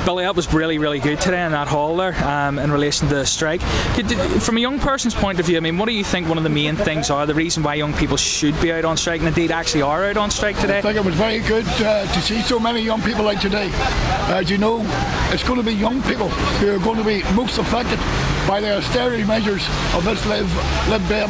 Billy, that was really, really good today in that hall there in relation to the strike. From a young person's point of view, I mean, what do you think one of the main things are, the reason why young people should be out on strike, and indeed actually are out on strike today? I think it was very good to see so many young people out today. As you know, it's going to be young people who are going to be most affected by the austerity measures of this Lib Dem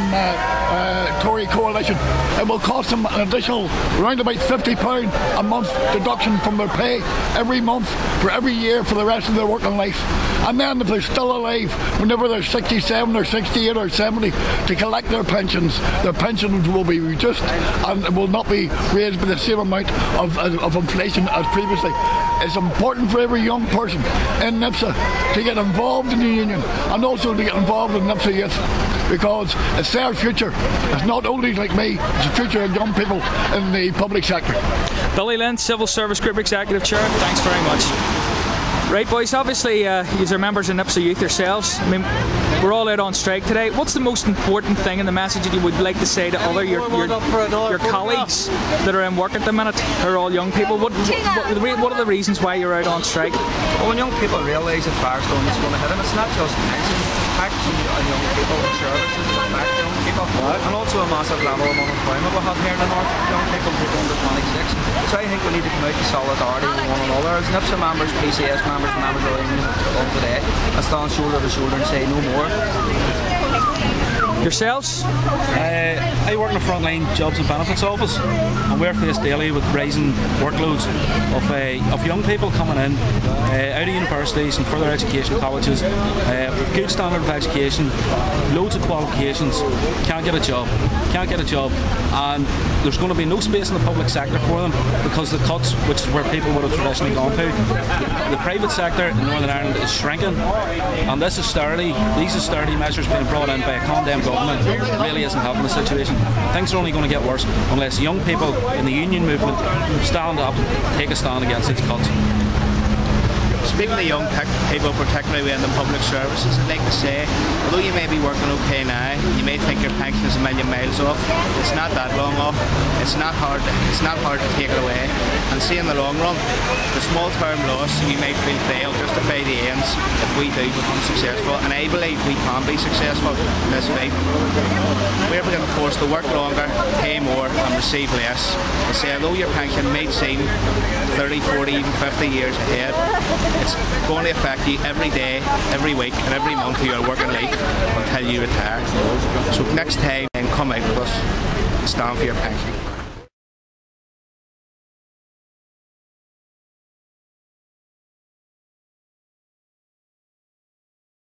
Tory coalition. It will cost them an additional around about £50 a month deduction from their pay every month for every year for the rest of their working life. And then if they're still alive, whenever they're 67 or 68 or 70, to collect their pensions will be reduced and will not be raised by the same amount of inflation as previously. It's important for every young person in NIPSA to get involved in the union and also to get involved in NIPSA Youth, because it's their future. It's not oldies like me, it's the future of young people in the public sector. Billy Lynn, Civil Service Group Executive Chair, thanks very much. Right, boys, obviously you are members of NIPSA Youth yourselves. I mean, we're all out on strike today. What's the most important thing in the message that you would like to say to other your colleagues that are in work at the minute, who are all young people? What are the reasons why you're out on strike? Well, when young people realise that Firestone is going to hit them, it's not just pensions, it's affecting young people, services, it's affecting young people, and also a massive level of unemployment we have here in the north. Young people who are under 26. So I think we need to come out in solidarity with one another. As NIPSA members, PCS members of the union on today, and stand shoulder to shoulder and say no more. Yourselves? I work in the frontline jobs and benefits office, and we're faced daily with rising workloads of young people coming in out of universities and further education colleges, good standard of education, loads of qualifications, can't get a job, and there's going to be no space in the public sector for them because the cuts, which is where people would have traditionally gone to. The private sector in Northern Ireland is shrinking, and these austerity measures being brought in by a condemned government really isn't helping the situation. Things are only going to get worse unless young people in the union movement stand up, take a stand against these cuts. Speaking to young people, particularly in the public services, I'd like to say, although you may be working okay now, you may think your pension is a million miles off. It's not that long off. It's not hard to take it away. And see, in the long run, the small-term loss you might feel today will justify the ends if we do become successful. And I believe we can be successful in this fight. We're being forced to work longer, pay more, and receive less. I say, although your pension might seem 30, 40, even 50 years ahead, it's going to affect you every day, every week, and every month of your working life until you retire. So next time, then come out with us and stand for your pension.